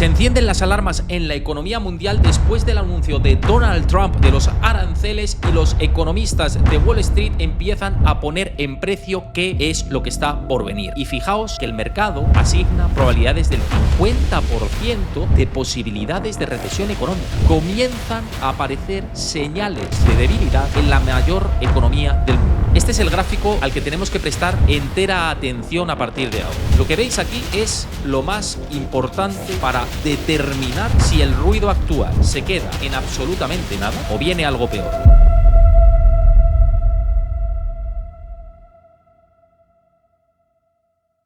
Se encienden las alarmas en la economía mundial después del anuncio de Donald Trump de los aranceles y los economistas de Wall Street empiezan a poner en precio qué es lo que está por venir. Y fijaos que el mercado asigna probabilidades del 50% de posibilidades de recesión económica. Comienzan a aparecer señales de debilidad en la mayor economía del mundo. Este es el gráfico al que tenemos que prestar entera atención a partir de ahora. Lo que veis aquí es lo más importante para determinar si el ruido actual se queda en absolutamente nada o viene algo peor.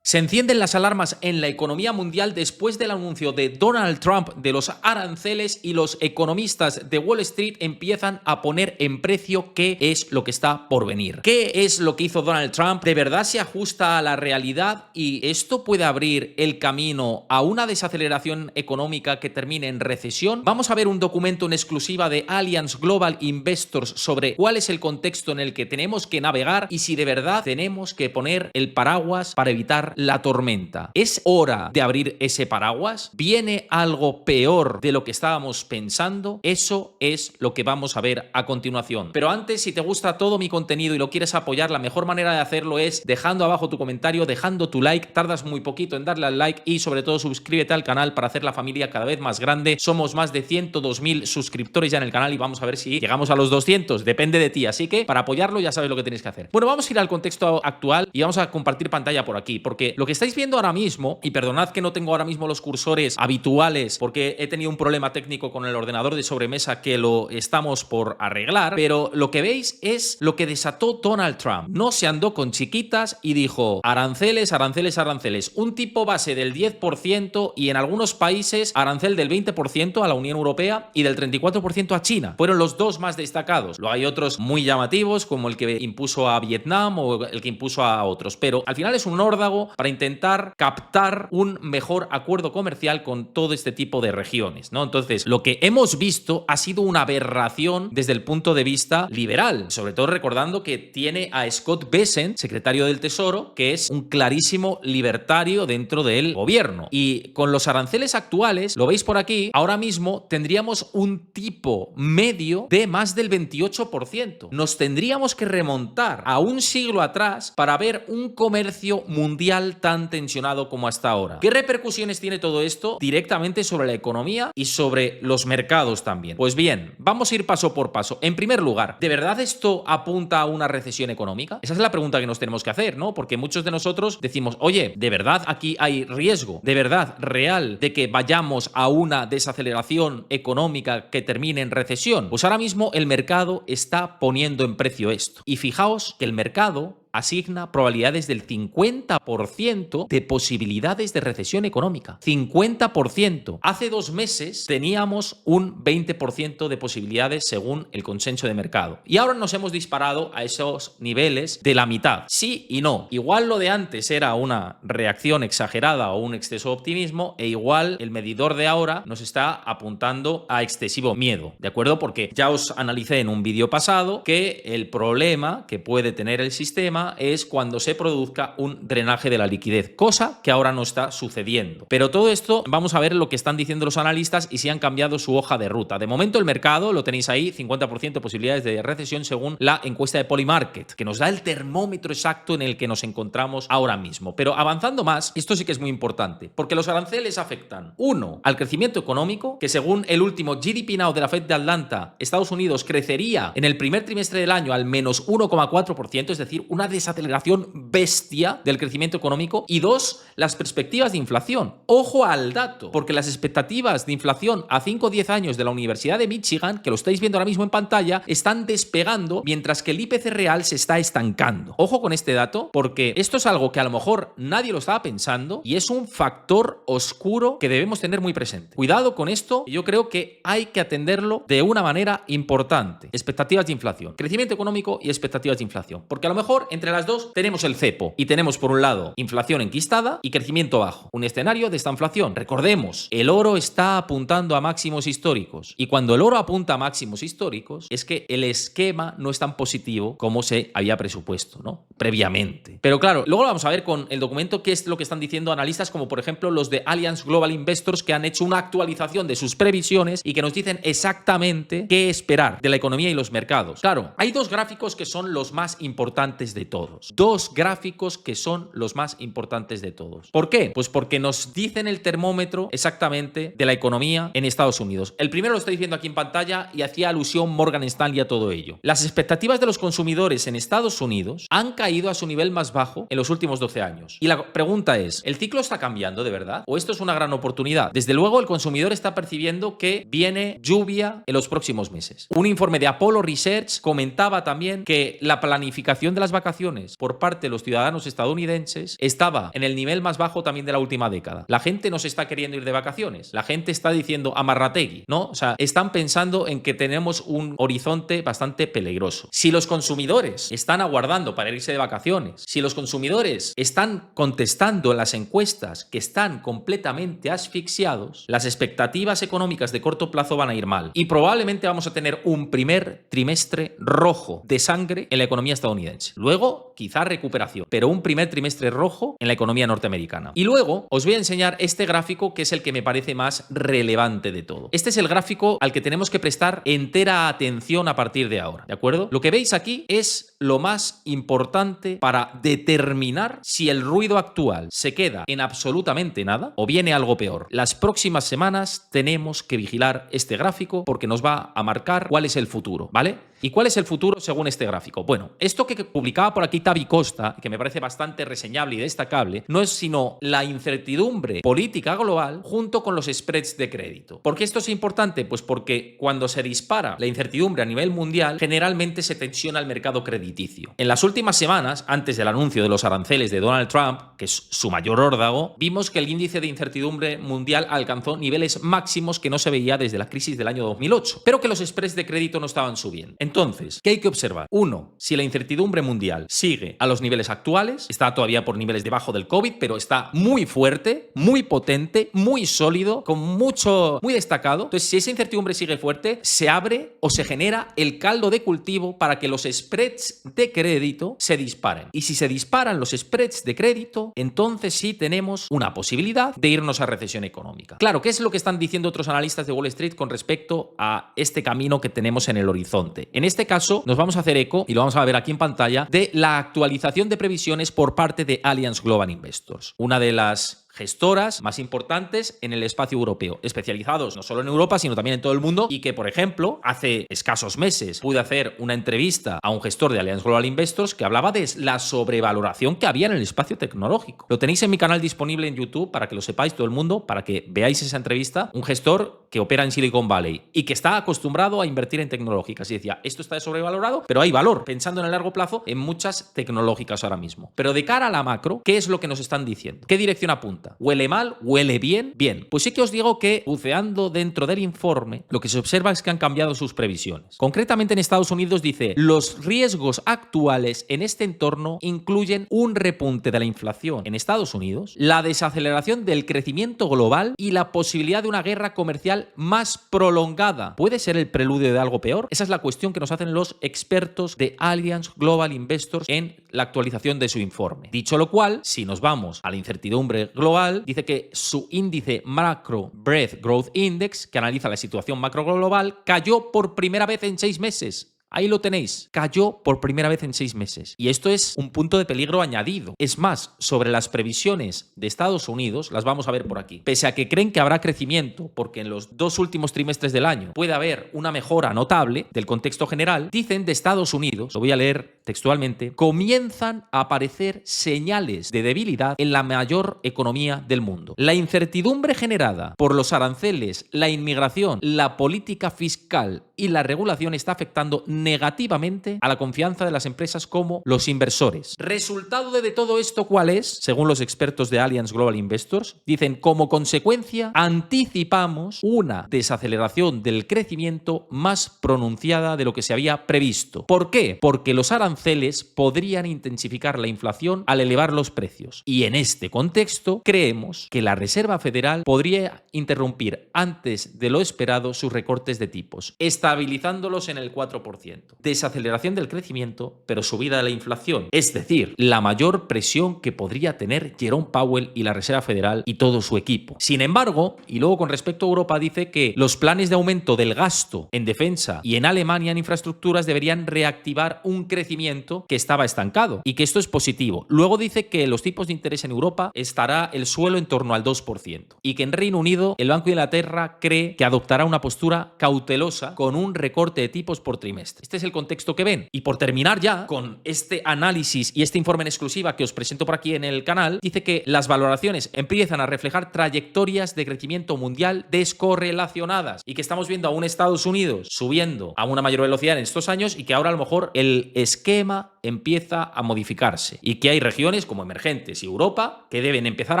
Se encienden las alarmas en la economía mundial después del anuncio de Donald Trump de los aranceles y los economistas de Wall Street empiezan a poner en precio qué es lo que está por venir. ¿Qué es lo que hizo Donald Trump? ¿De verdad se ajusta a la realidad y esto puede abrir el camino a una desaceleración económica que termine en recesión? Vamos a ver un documento en exclusiva de Allianz Global Investors sobre cuál es el contexto en el que tenemos que navegar y si de verdad tenemos que poner el paraguas para evitar la tormenta. ¿Es hora de abrir ese paraguas? ¿Viene algo peor de lo que estábamos pensando? Eso es lo que vamos a ver a continuación. Pero antes, si te gusta todo mi contenido y lo quieres apoyar, la mejor manera de hacerlo es dejando abajo tu comentario, dejando tu like. Tardas muy poquito en darle al like y sobre todo suscríbete al canal para hacer la familia cada vez más grande. Somos más de 102.000 suscriptores ya en el canal y vamos a ver si llegamos a los 200. Depende de ti, así que para apoyarlo ya sabes lo que tenéis que hacer. Bueno, vamos a ir al contexto actual y vamos a compartir pantalla por aquí, porque lo que estáis viendo ahora mismo, y perdonad que no tengo ahora mismo los cursores habituales porque he tenido un problema técnico con el ordenador de sobremesa que lo estamos por arreglar, pero lo que veis es lo que desató Donald Trump. No se andó con chiquitas y dijo aranceles, aranceles, aranceles. Un tipo base del 10% y en algunos países arancel del 20% a la Unión Europea y del 34% a China. Fueron los dos más destacados. Luego hay otros muy llamativos como el que impuso a Vietnam o el que impuso a otros, pero al final es un órdago para intentar captar un mejor acuerdo comercial con todo este tipo de regiones, ¿no? Entonces, lo que hemos visto ha sido una aberración desde el punto de vista liberal, sobre todo recordando que tiene a Scott Bessent, secretario del Tesoro, que es un clarísimo libertario dentro del gobierno. Y con los aranceles actuales, lo veis por aquí, ahora mismo tendríamos un tipo medio de más del 28%. Nos tendríamos que remontar a un siglo atrás para ver un comercio mundial tan tensionado como hasta ahora. ¿Qué repercusiones tiene todo esto directamente sobre la economía y sobre los mercados también? Pues bien, vamos a ir paso por paso. En primer lugar, ¿de verdad esto apunta a una recesión económica? Esa es la pregunta que nos tenemos que hacer, ¿no? Porque muchos de nosotros decimos, oye, ¿de verdad aquí hay riesgo? ¿De verdad real de que vayamos a una desaceleración económica que termine en recesión? Pues ahora mismo el mercado está poniendo en precio esto. Y fijaos que el mercado asigna probabilidades del 50% de posibilidades de recesión económica. 50%. Hace 2 meses teníamos un 20% de posibilidades según el consenso de mercado. Y ahora nos hemos disparado a esos niveles de la mitad. Sí y no. Igual lo de antes era una reacción exagerada o un exceso de optimismo e igual el medidor de ahora nos está apuntando a excesivo miedo. ¿De acuerdo? Porque ya os analicé en un vídeo pasado que el problema que puede tener el sistema es cuando se produzca un drenaje de la liquidez, cosa que ahora no está sucediendo. Pero todo esto vamos a ver lo que están diciendo los analistas y si han cambiado su hoja de ruta. De momento el mercado, lo tenéis ahí, 50% de posibilidades de recesión según la encuesta de Polymarket, que nos da el termómetro exacto en el que nos encontramos ahora mismo. Pero avanzando más, esto sí que es muy importante, porque los aranceles afectan, 1, al crecimiento económico, que según el último GDP Now de la Fed de Atlanta, Estados Unidos crecería en el primer trimestre del año al menos 1,4%, es decir, una desaceleración bestia del crecimiento económico. Y 2, las perspectivas de inflación. Ojo al dato, porque las expectativas de inflación a 5 o 10 años de la Universidad de Michigan, que lo estáis viendo ahora mismo en pantalla, están despegando mientras que el IPC real se está estancando. Ojo con este dato, porque esto es algo que a lo mejor nadie lo estaba pensando y es un factor oscuro que debemos tener muy presente. Cuidado con esto, yo creo que hay que atenderlo de una manera importante. Expectativas de inflación, crecimiento económico y expectativas de inflación, porque a lo mejor entre las dos tenemos el cepo y tenemos por un lado inflación enquistada y crecimiento bajo. Un escenario de esta inflación. Recordemos, el oro está apuntando a máximos históricos y cuando el oro apunta a máximos históricos es que el esquema no es tan positivo como se había presupuesto, ¿no? Previamente. Pero claro, luego lo vamos a ver con el documento qué es lo que están diciendo analistas como por ejemplo los de Allianz Global Investors, que han hecho una actualización de sus previsiones y que nos dicen exactamente qué esperar de la economía y los mercados. Claro, hay dos gráficos que son los más importantes de todos. Dos gráficos que son los más importantes de todos. ¿Por qué? Pues porque nos dicen el termómetro exactamente de la economía en Estados Unidos. El primero lo estoy viendo aquí en pantalla y hacía alusión Morgan Stanley a todo ello. Las expectativas de los consumidores en Estados Unidos han caído a su nivel más bajo en los últimos 12 años. Y la pregunta es, ¿el ciclo está cambiando de verdad? ¿O esto es una gran oportunidad? Desde luego, el consumidor está percibiendo que viene lluvia en los próximos meses. Un informe de Apollo Research comentaba también que la planificación de las vacaciones por parte de los ciudadanos estadounidenses estaba en el nivel más bajo también de la última década. La gente no se está queriendo ir de vacaciones. La gente está diciendo amarrategui, ¿no? O sea, están pensando en que tenemos un horizonte bastante peligroso. Si los consumidores están aguardando para irse de vacaciones, si los consumidores están contestando en las encuestas que están completamente asfixiados, las expectativas económicas de corto plazo van a ir mal. Y probablemente vamos a tener un primer trimestre rojo de sangre en la economía estadounidense. Luego, quizá recuperación, pero un primer trimestre rojo en la economía norteamericana. Y luego os voy a enseñar este gráfico que es el que me parece más relevante de todo. Este es el gráfico al que tenemos que prestar entera atención a partir de ahora, ¿de acuerdo? Lo que veis aquí es lo más importante para determinar si el ruido actual se queda en absolutamente nada o viene algo peor. Las próximas semanas tenemos que vigilar este gráfico porque nos va a marcar cuál es el futuro, ¿vale? ¿Y cuál es el futuro según este gráfico? Bueno, esto que publicaba por aquí Tavi Costa, que me parece bastante reseñable y destacable, no es sino la incertidumbre política global junto con los spreads de crédito. ¿Por qué esto es importante? Pues porque cuando se dispara la incertidumbre a nivel mundial, generalmente se tensiona el mercado crediticio. En las últimas semanas, antes del anuncio de los aranceles de Donald Trump, que es su mayor órdago, vimos que el índice de incertidumbre mundial alcanzó niveles máximos que no se veía desde la crisis del año 2008, pero que los spreads de crédito no estaban subiendo. Entonces, ¿qué hay que observar? Uno, si la incertidumbre mundial sigue a los niveles actuales, está todavía por niveles debajo del COVID, pero está muy fuerte, muy potente, muy sólido, con mucho, muy destacado. Entonces, si esa incertidumbre sigue fuerte, se abre o se genera el caldo de cultivo para que los spreads de crédito se disparen. Y si se disparan los spreads de crédito, entonces sí tenemos una posibilidad de irnos a recesión económica. Claro, ¿qué es lo que están diciendo otros analistas de Wall Street con respecto a este camino que tenemos en el horizonte? En este caso, nos vamos a hacer eco, y lo vamos a ver aquí en pantalla, de la actualización de previsiones por parte de Allianz Global Investors, una de las gestoras más importantes en el espacio europeo, especializados no solo en Europa, sino también en todo el mundo, y que, por ejemplo, hace escasos meses pude hacer una entrevista a un gestor de Allianz Global Investors que hablaba de la sobrevaloración que había en el espacio tecnológico. Lo tenéis en mi canal disponible en YouTube para que lo sepáis todo el mundo, para que veáis esa entrevista. Un gestor que opera en Silicon Valley y que está acostumbrado a invertir en tecnológicas y decía, esto está sobrevalorado, pero hay valor, pensando en el largo plazo, en muchas tecnológicas ahora mismo. Pero de cara a la macro, ¿qué es lo que nos están diciendo? ¿Qué dirección apunta? ¿Huele mal? ¿Huele bien? Bien, pues sí que os digo que buceando dentro del informe, lo que se observa es que han cambiado sus previsiones. Concretamente en Estados Unidos dice, los riesgos actuales en este entorno incluyen un repunte de la inflación en Estados Unidos, la desaceleración del crecimiento global y la posibilidad de una guerra comercial más prolongada. ¿Puede ser el preludio de algo peor? Esa es la cuestión que nos hacen los expertos de Allianz Global Investors en la actualización de su informe. Dicho lo cual, si nos vamos a la incertidumbre global, dice que su índice Macro Breadth Growth Index, que analiza la situación macro global, cayó por primera vez en 6 meses. Ahí lo tenéis, cayó por primera vez en 6 meses. Y esto es un punto de peligro añadido. Es más, sobre las previsiones de Estados Unidos, las vamos a ver por aquí. Pese a que creen que habrá crecimiento, porque en los 2 últimos trimestres del año puede haber una mejora notable del contexto general, dicen de Estados Unidos, lo voy a leer textualmente, comienzan a aparecer señales de debilidad en la mayor economía del mundo. La incertidumbre generada por los aranceles, la inmigración, la política fiscal y la regulación está afectando negativamente a la confianza de las empresas como los inversores. ¿Resultado de todo esto cuál es? Según los expertos de Allianz Global Investors, dicen, como consecuencia, anticipamos una desaceleración del crecimiento más pronunciada de lo que se había previsto. ¿Por qué? Porque los aranceles aranceles podrían intensificar la inflación al elevar los precios. Y en este contexto, creemos que la Reserva Federal podría interrumpir antes de lo esperado sus recortes de tipos, estabilizándolos en el 4%. Desaceleración del crecimiento, pero subida de la inflación. Es decir, la mayor presión que podría tener Jerome Powell y la Reserva Federal y todo su equipo. Sin embargo, y luego con respecto a Europa, dice que los planes de aumento del gasto en defensa y en Alemania en infraestructuras deberían reactivar un crecimiento que estaba estancado y que esto es positivo. Luego dice que los tipos de interés en Europa estará el suelo en torno al 2% y que en Reino Unido el Banco de Inglaterra cree que adoptará una postura cautelosa con un recorte de tipos por trimestre. Este es el contexto que ven. Y por terminar ya con este análisis y este informe en exclusiva que os presento por aquí en el canal, dice que las valoraciones empiezan a reflejar trayectorias de crecimiento mundial descorrelacionadas y que estamos viendo a un Estados Unidos subiendo a una mayor velocidad en estos años y que ahora a lo mejor el esquema empieza a modificarse y que hay regiones como emergentes y Europa que deben empezar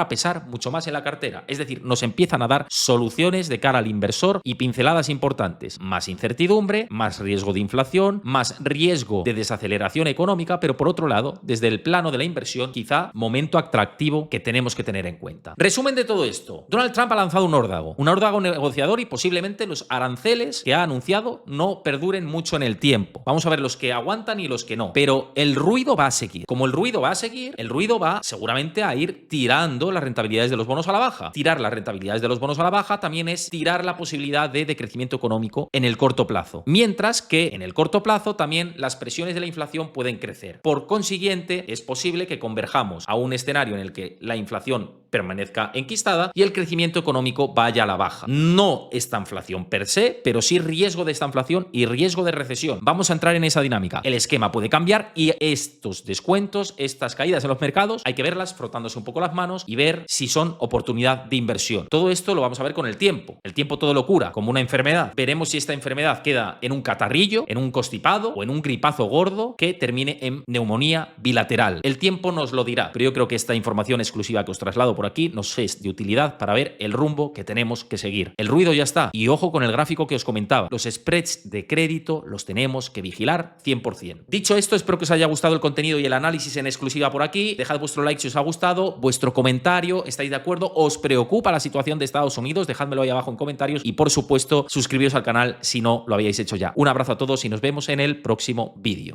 a pesar mucho más en la cartera. Es decir, nos empiezan a dar soluciones de cara al inversor y pinceladas importantes. Más incertidumbre, más riesgo de inflación, más riesgo de desaceleración económica, pero por otro lado, desde el plano de la inversión, quizá momento atractivo que tenemos que tener en cuenta. Resumen de todo esto. Donald Trump ha lanzado un órdago negociador y posiblemente los aranceles que ha anunciado no perduren mucho en el tiempo. Vamos a ver los que aguantan y los que no. Pero el ruido va a seguir. Como el ruido va a seguir, el ruido va seguramente a ir tirando las rentabilidades de los bonos a la baja. Tirar las rentabilidades de los bonos a la baja también es tirar la posibilidad de decrecimiento económico en el corto plazo. Mientras que en el corto plazo también las presiones de la inflación pueden crecer. Por consiguiente, es posible que converjamos a un escenario en el que la inflación permanezca enquistada y el crecimiento económico vaya a la baja. No esta inflación per se, pero sí riesgo de esta inflación y riesgo de recesión. Vamos a entrar en esa dinámica. El esquema puede cambiar y estos descuentos, estas caídas en los mercados, hay que verlas frotándose un poco las manos y ver si son oportunidad de inversión. Todo esto lo vamos a ver con el tiempo. El tiempo todo lo cura, como una enfermedad. Veremos si esta enfermedad queda en un catarrillo, en un constipado o en un gripazo gordo que termine en neumonía bilateral. El tiempo nos lo dirá, pero yo creo que esta información exclusiva que os traslado por aquí nos es de utilidad para ver el rumbo que tenemos que seguir. El ruido ya está. Y ojo con el gráfico que os comentaba. Los spreads de crédito los tenemos que vigilar 100%. Dicho esto, espero que os haya gustado el contenido y el análisis en exclusiva por aquí. Dejad vuestro like si os ha gustado, vuestro comentario, ¿estáis de acuerdo? ¿Os preocupa la situación de Estados Unidos? Dejádmelo ahí abajo en comentarios y por supuesto suscribiros al canal si no lo habíais hecho ya. Un abrazo a todos y nos vemos en el próximo vídeo.